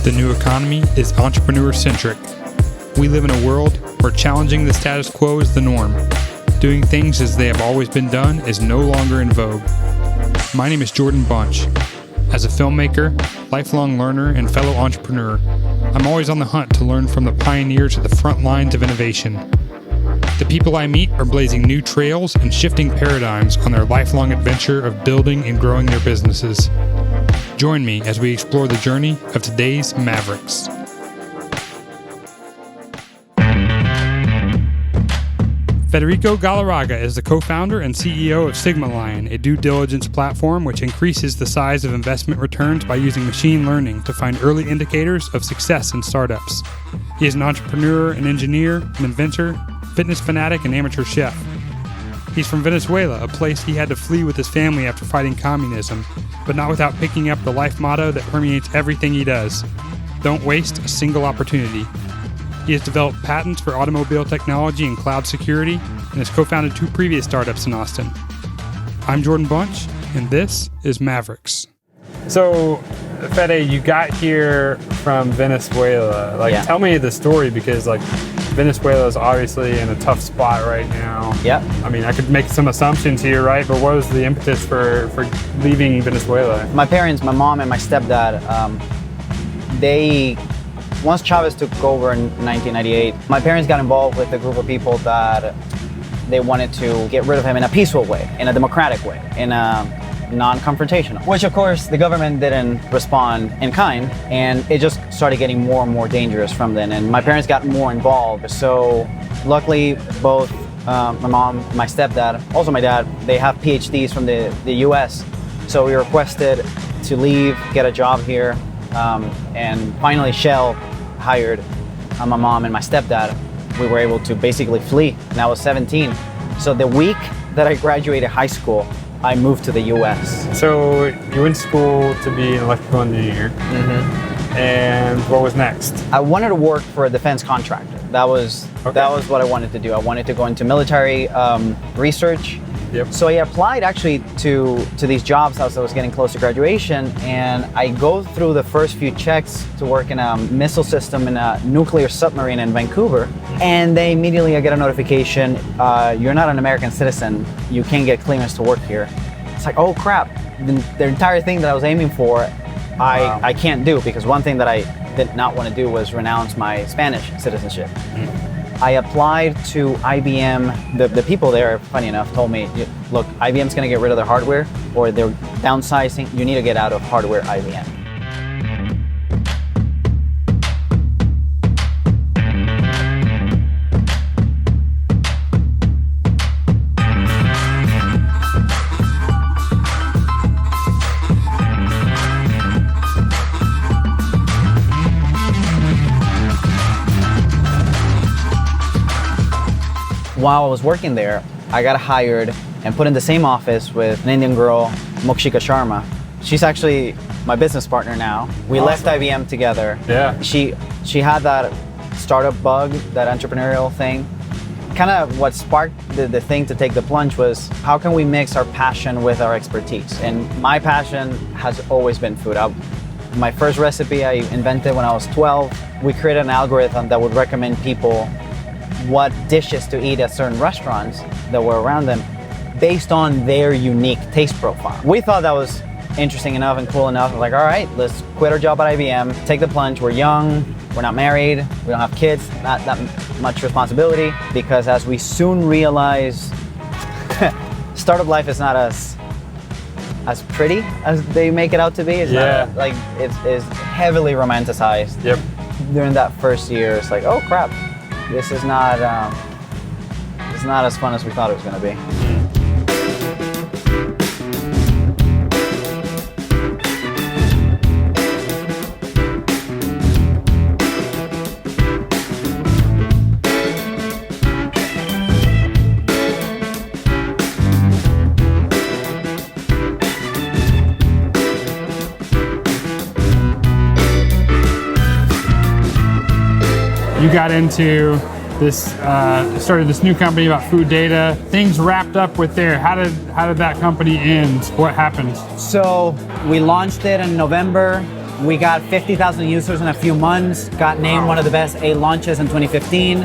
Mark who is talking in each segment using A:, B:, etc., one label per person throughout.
A: The new economy is entrepreneur-centric. We live in a world where challenging the status quo is the norm. Doing things as they have always been done is no longer in vogue. My name is Jordan Bunch. As a filmmaker, lifelong learner, and fellow entrepreneur, I'm always on the hunt to learn from the pioneers at the front lines of innovation. The people I meet are blazing new trails and shifting paradigms on their lifelong adventure of building and growing their businesses. Join me as we explore the journey of today's Mavericks. Federico Galarraga is the co-founder and CEO of Sigma Lion, a due diligence platform which increases the size of investment returns by using machine learning to find early indicators of success in startups. He is an entrepreneur, an engineer, an inventor, fitness fanatic, and amateur chef. He's from Venezuela, a place he had to flee with his family after fighting communism, but not without picking up the life motto that permeates everything he does: don't waste a single opportunity. He has developed patents for automobile technology and cloud security, and has co-founded 2 previous startups in Austin. I'm Jordan Bunch, and this is Mavericks. So, Fede, you got here from Venezuela. Tell me the story, because Venezuela is obviously in a tough spot right now.
B: Yeah.
A: I mean, I could make some assumptions here, right? But what was the impetus for leaving Venezuela?
B: My parents, my mom and my stepdad, once Chavez took over in 1998, my parents got involved with a group of people that they wanted to get rid of him in a peaceful way, in a democratic way, in a non-confrontational, which of course the government didn't respond in kind, and it just started getting more and more dangerous from then, and my parents got more involved. So luckily both my mom, my stepdad, also my dad, they have PhDs from the US, so we requested to leave, get a job here, and finally Shell hired my mom and my stepdad. We were able to basically flee, and I was 17. So the week that I graduated high school, I moved to the US.
A: So you went to school to be an electrical engineer.
B: Mm-hmm.
A: And what was next?
B: I wanted to work for a defense contractor. That was what I wanted to do. I wanted to go into military research.
A: Yep.
B: So I applied actually to these jobs as I was getting close to graduation, and I go through the first few checks to work in a missile system in a nuclear submarine in Vancouver, and they immediately I get a notification, you're not an American citizen, you can't get clearance to work here. It's like, oh crap, the entire thing that I was aiming for, I can't do, because one thing that I did not want to do was renounce my Spanish citizenship. Mm-hmm. I applied to IBM. The people there, funny enough, told me, look, IBM's going to get rid of their hardware, or they're downsizing. You need to get out of hardware IBM. While I was working there, I got hired and put in the same office with an Indian girl, Mokshika Sharma. She's actually my business partner now. We left IBM together.
A: Yeah.
B: She had that startup bug, that entrepreneurial thing. Kind of what sparked the thing to take the plunge was, how can we mix our passion with our expertise? And my passion has always been food. My first recipe I invented when I was 12. We created an algorithm that would recommend people what dishes to eat at certain restaurants that were around them based on their unique taste profile. We thought that was interesting enough and cool enough. Like, all right, let's quit our job at IBM, take the plunge. We're young, we're not married, we don't have kids, not that much responsibility, because as we soon realized, startup life is not as pretty as they make it out to be. It's not, it's heavily romanticized.
A: Yep.
B: During that first year, it's like, oh crap, this is not as fun as we thought it was going to be.
A: You got into this, started this new company about food data. Things wrapped up with there. How did that company end? What happened?
B: So we launched it in November We got 50,000 users in a few months, got named one of the best 8 launches in 2015,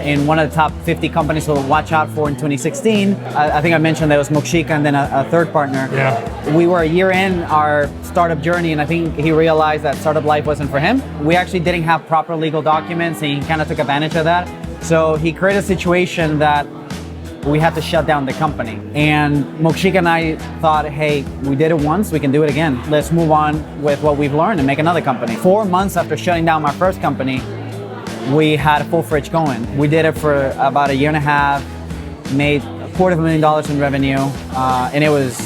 B: in one of the top 50 companies to watch out for in 2016. I think I mentioned there was Mokshika and then a third partner.
A: Yeah.
B: We were a year in our startup journey, and I think he realized that startup life wasn't for him. We actually didn't have proper legal documents, and he kind of took advantage of that. So he created a situation that we had to shut down the company. And Mokshika and I thought, hey, we did it once, we can do it again. Let's move on with what we've learned and make another company. 4 months after shutting down my first company, we had Full Fridge going. We did it for about a year and a half, made $250,000 in revenue, and it was,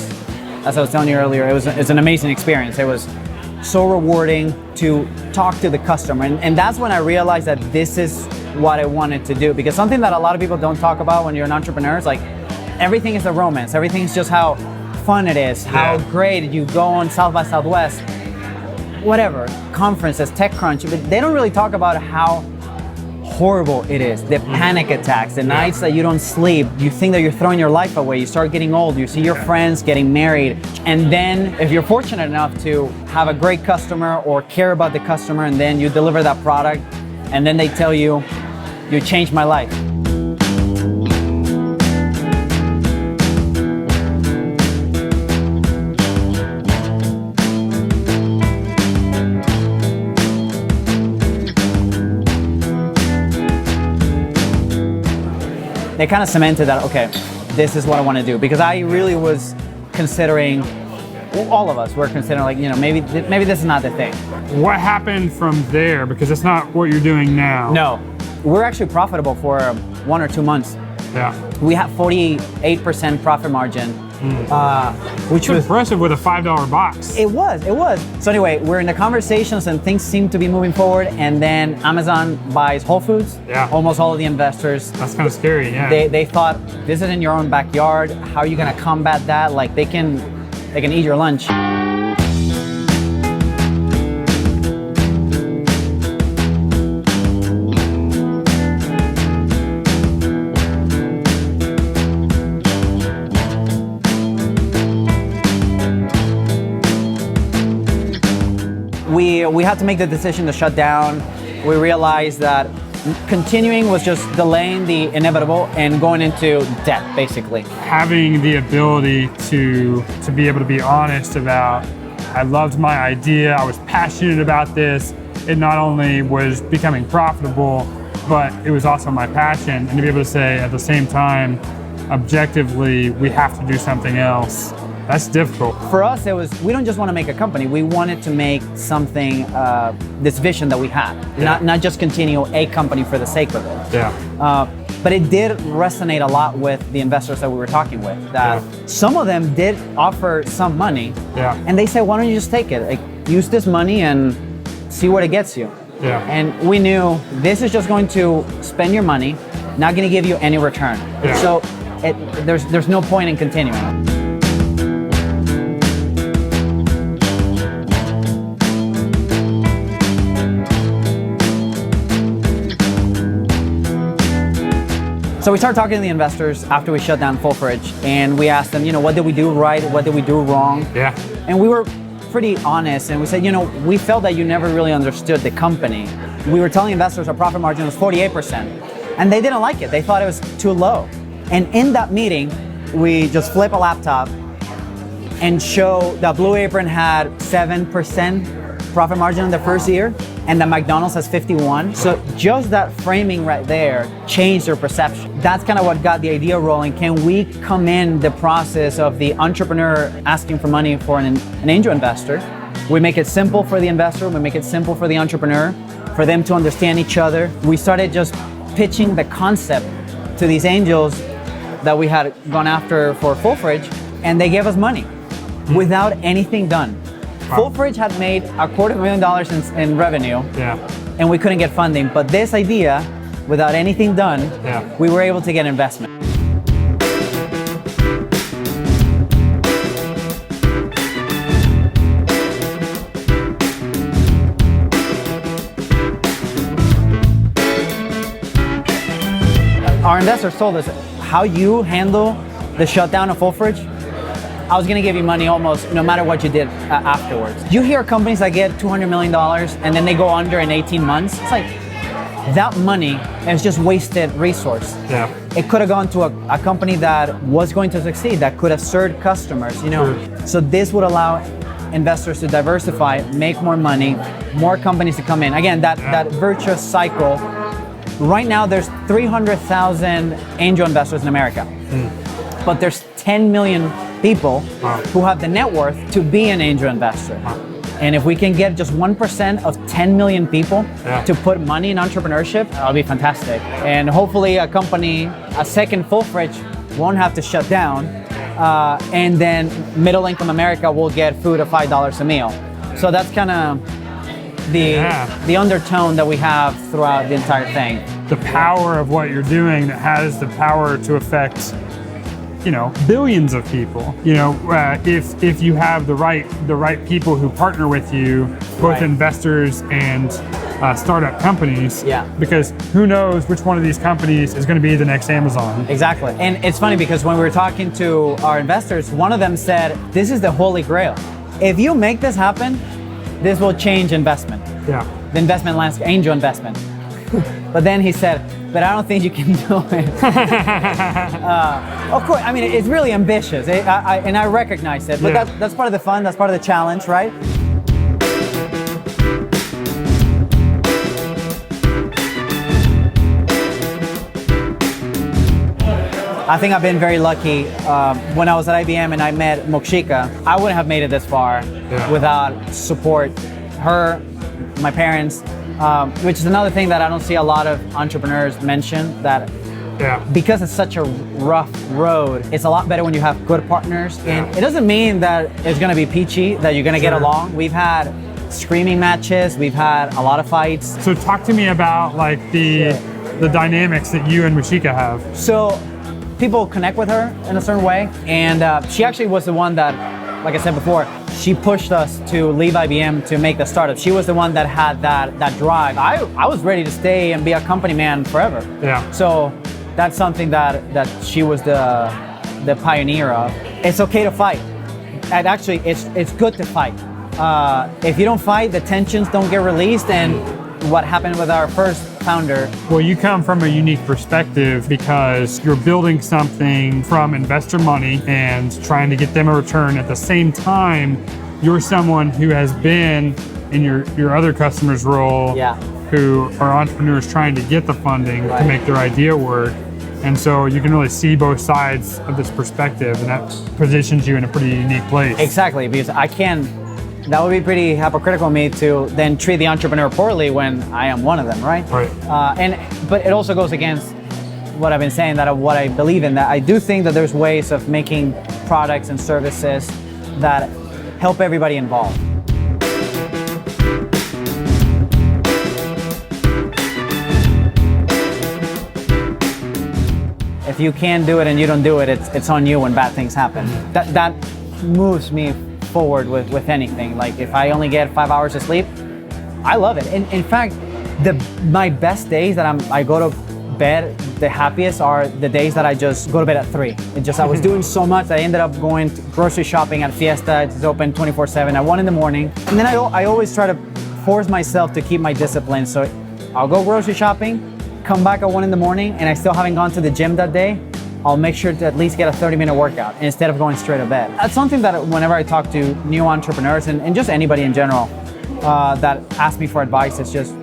B: as I was telling you earlier, it's an amazing experience. It was so rewarding to talk to the customer. And that's when I realized that this is what I wanted to do, because something that a lot of people don't talk about when you're an entrepreneur is like, everything is a romance. Everything is just how fun it is, how great you go on South by Southwest, whatever, conferences, TechCrunch, but they don't really talk about how horrible it is. The panic attacks, the nights that you don't sleep, you think that you're throwing your life away, you start getting old, you see your friends getting married, and then if you're fortunate enough to have a great customer or care about the customer, and then you deliver that product, and then they tell you, you changed my life. They kind of cemented that, okay, this is what I want to do. Because I really was considering, well, all of us were considering, like, you know, maybe this is not the thing.
A: What happened from there? Because it's not what you're doing now.
B: No, we're actually profitable for 1 or 2 months.
A: Yeah.
B: We have 48% profit margin, which was
A: impressive with a $5 box.
B: It was. So anyway, we're in the conversations and things seem to be moving forward, and then Amazon buys Whole Foods, almost all of the investors.
A: That's kind of scary, yeah.
B: They thought, this is in your own backyard, how are you gonna combat that? Like, they can eat your lunch. We had to make the decision to shut down. We realized that continuing was just delaying the inevitable and going into debt, basically.
A: Having the ability to be able to be honest about, I loved my idea, I was passionate about this, it not only was becoming profitable, but it was also my passion, and to be able to say at the same time, objectively, we have to do something else. That's difficult.
B: For us, it was, we don't just want to make a company, we wanted to make something, this vision that we had, not just continue a company for the sake of it.
A: Yeah.
B: But it did resonate a lot with the investors that we were talking with, that some of them did offer some money, and they said, why don't you just take it? Like, use this money and see what it gets you.
A: Yeah.
B: And we knew this is just going to spend your money, not going to give you any return.
A: Yeah.
B: So there's no point in continuing. So we started talking to the investors after we shut down Full Fridge, and we asked them, you know, what did we do right? What did we do wrong?
A: Yeah.
B: And we were pretty honest, and we said, you know, we felt that you never really understood the company. We were telling investors our profit margin was 48%, and they didn't like it. They thought it was too low. And in that meeting, we just flip a laptop and show that Blue Apron had 7% profit margin in the first year, and that McDonald's has 51. So just that framing right there changed their perception. That's kind of what got the idea rolling. Can we come in the process of the entrepreneur asking for money for an angel investor? We make it simple for the investor, we make it simple for the entrepreneur, for them to understand each other. We started just pitching the concept to these angels that we had gone after for Full Fridge, and they gave us money without anything done. Wow. Full Fridge had made $250,000 in revenue, and we couldn't get funding. But this idea, without anything done, we were able to get investment. Our investors told us how you handle the shutdown of Full Fridge I was gonna give you money almost no matter what you did afterwards. You hear companies that get $200 million and then they go under in 18 months. It's like, that money is just wasted resource.
A: Yeah.
B: It could have gone to a company that was going to succeed, that could have served customers, you know.
A: Sure.
B: So this would allow investors to diversify, make more money, more companies to come in. Again, that virtuous cycle. Right now, there's 300,000 angel investors in America, but there's 10 million people who have the net worth to be an angel investor. And if we can get just 1% of 10 million people to put money in entrepreneurship, that'll be fantastic. And hopefully a company, a second Full Fridge, won't have to shut down. And then middle income America will get food at $5 a meal. So that's kind of the undertone that we have throughout the entire thing.
A: The power of what you're doing that has the power to affect, you know, billions of people. You know, if you have the right people who partner with you, both investors and startup companies.
B: Yeah.
A: Because who knows which one of these companies is going to be the next Amazon.
B: Exactly. And it's funny because when we were talking to our investors, one of them said, "This is the holy grail. If you make this happen, this will change investment."
A: Yeah.
B: The investment landscape, angel investment. But then he said, "But I don't think you can do it." Of course, I mean, it's really ambitious, and I recognize it, but that's part of the fun, that's part of the challenge, right? I think I've been very lucky. When I was at IBM and I met Mokshika, I wouldn't have made it this far without support. Her, my parents, which is another thing that I don't see a lot of entrepreneurs mention, that because it's such a rough road, it's a lot better when you have good partners. And it doesn't mean that it's gonna be peachy, that you're gonna get along. We've had screaming matches, we've had a lot of fights.
A: So talk to me about like the dynamics that you and Mashika have.
B: So people connect with her in a certain way, and she actually was the one that, like I said before, she pushed us to leave IBM to make the startup. She was the one that had that drive. I was ready to stay and be a company man forever. Yeah. So that's something that she was the pioneer of. It's okay to fight. And actually, it's good to fight. If you don't fight, the tensions don't get released, and what happened with our first founder.
A: Well, you come from a unique perspective because you're building something from investor money and trying to get them a return. At the same time, you're someone who has been in your other customer's role, who are entrepreneurs trying to get the funding to make their idea work. And so you can really see both sides of this perspective, and that positions you in a pretty unique place.
B: Exactly, because that would be pretty hypocritical of me to then treat the entrepreneur poorly when I am one of them, right?
A: Right.
B: But it also goes against what I've been saying, that what I believe in, that I do think that there's ways of making products and services that help everybody involved. If you can do it and you don't do it, it's on you when bad things happen. That moves me forward with anything. Like if I only get 5 hours of sleep, I love it. In fact, my best days that I go to bed the happiest are the days that I just go to bed at 3. I was doing so much that I ended up going grocery shopping at Fiesta. It's open 24/7 at 1 in the morning. And then I always try to force myself to keep my discipline. So I'll go grocery shopping, come back at 1 in the morning, and I still haven't gone to the gym that day. I'll make sure to at least get a 30-minute workout instead of going straight to bed. That's something that whenever I talk to new entrepreneurs and just anybody in general that asks me for advice, it's just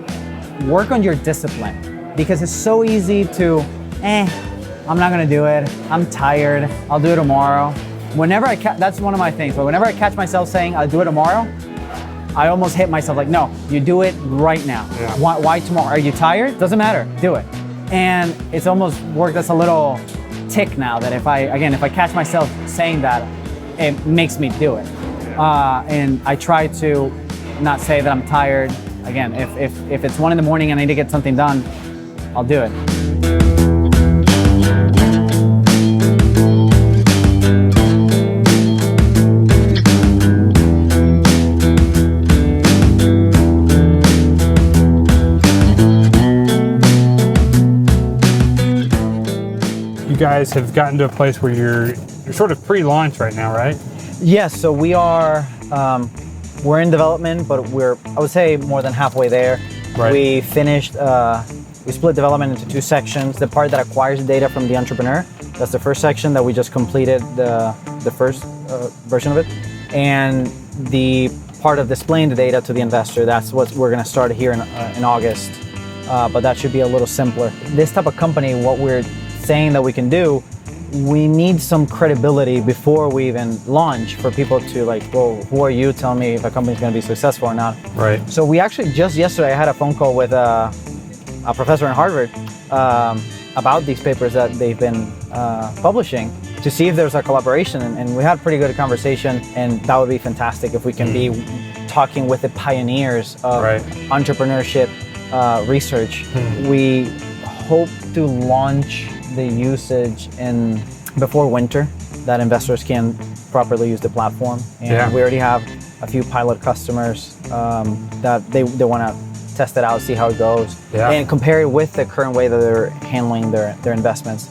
B: work on your discipline, because it's so easy to, I'm not gonna do it, I'm tired, I'll do it tomorrow. That's one of my things, but whenever I catch myself saying I'll do it tomorrow, I almost hit myself like, no, you do it right now. Yeah. Why tomorrow? Are you tired? Doesn't matter, do it. And it's almost worked as a little tick now, that if I catch myself saying that, it makes me do it. And I try to not say that I'm tired. Again, if it's 1 in the morning and I need to get something done, I'll do it.
A: You guys have gotten to a place where you're sort of pre-launch right now, right?
B: Yes, so we are, we're in development, but we're, I would say, more than halfway there.
A: Right.
B: We finished, we split development into two sections. The part that acquires data from the entrepreneur, that's the first section that we just completed the first version of it. And the part of displaying the data to the investor, that's what we're gonna start here in August. But that should be a little simpler. This type of company, what we're saying that we can do, we need some credibility before we even launch for people to like, well, who are you? Tell me if a company's gonna be successful or not.
A: Right.
B: So we actually just yesterday, I had a phone call with a professor in Harvard about these papers that they've been publishing to see if there's a collaboration. And we had a pretty good conversation, and that would be fantastic if we can be talking with the pioneers of entrepreneurship research. We hope to launch the usage before winter, that investors can properly use the platform. And we already have a few pilot customers that they want to test it out, see how it goes, and compare it with the current way that they're handling their investments.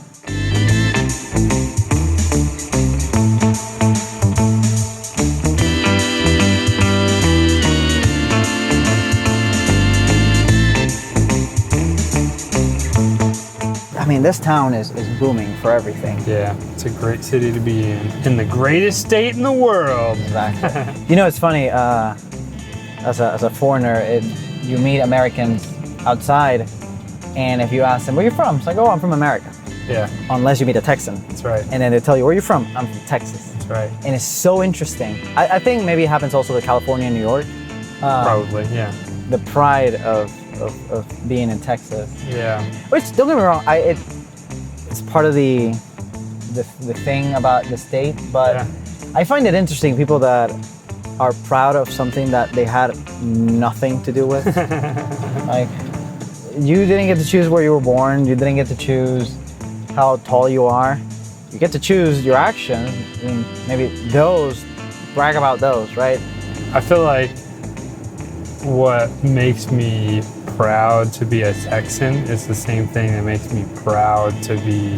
B: I mean, this town is booming for everything.
A: Yeah, it's a great city to be in the greatest state in the world.
B: Exactly. You know, it's funny, as a foreigner, you meet Americans outside, and if you ask them, where are you from? It's like, oh, I'm from America.
A: Yeah.
B: Unless you meet a Texan.
A: That's right.
B: And then they tell you, where are you from? I'm from Texas.
A: That's right.
B: And it's so interesting. I think maybe it happens also to California and New York.
A: Probably, yeah.
B: The pride of being in Texas.
A: Yeah.
B: Which, don't get me wrong, it's part of the thing about the state, but I find it interesting, people that are proud of something that they had nothing to do with. Like, you didn't get to choose where you were born, you didn't get to choose how tall you are. You get to choose your actions, and maybe brag about those, right?
A: I feel like what makes me proud to be a Texan is the same thing that makes me proud to be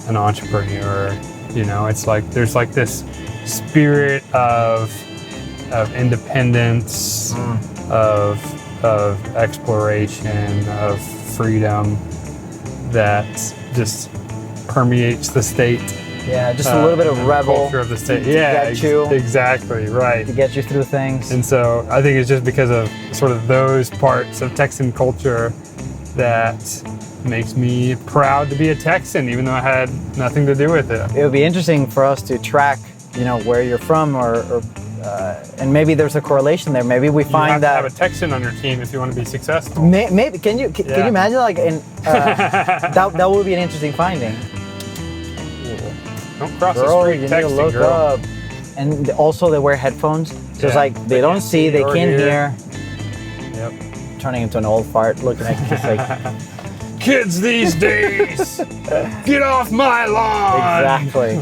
A: an entrepreneur. You know, it's like there's like this spirit of independence, of exploration, of freedom that just permeates the state.
B: Yeah, just a little bit of rebel
A: culture of the state.
B: Exactly,
A: right.
B: To get you through things.
A: And so I think it's just because of sort of those parts of Texan culture that makes me proud to be a Texan, even though I had nothing to do with it.
B: It would be interesting for us to track, you know, where you're from, or and maybe there's a correlation there. Maybe we find
A: you have
B: that
A: to have a Texan on your team if you want to be successful.
B: Maybe can you imagine, like, that would be an interesting finding.
A: Don't cross
B: girl,
A: the street
B: you
A: texting,
B: need to look
A: girl.
B: up. And also they wear headphones, so it's like they don't see, they can't hear.
A: Yep.
B: Turning into an old fart, looking at just like
A: kids these days, get off my lawn.
B: Exactly.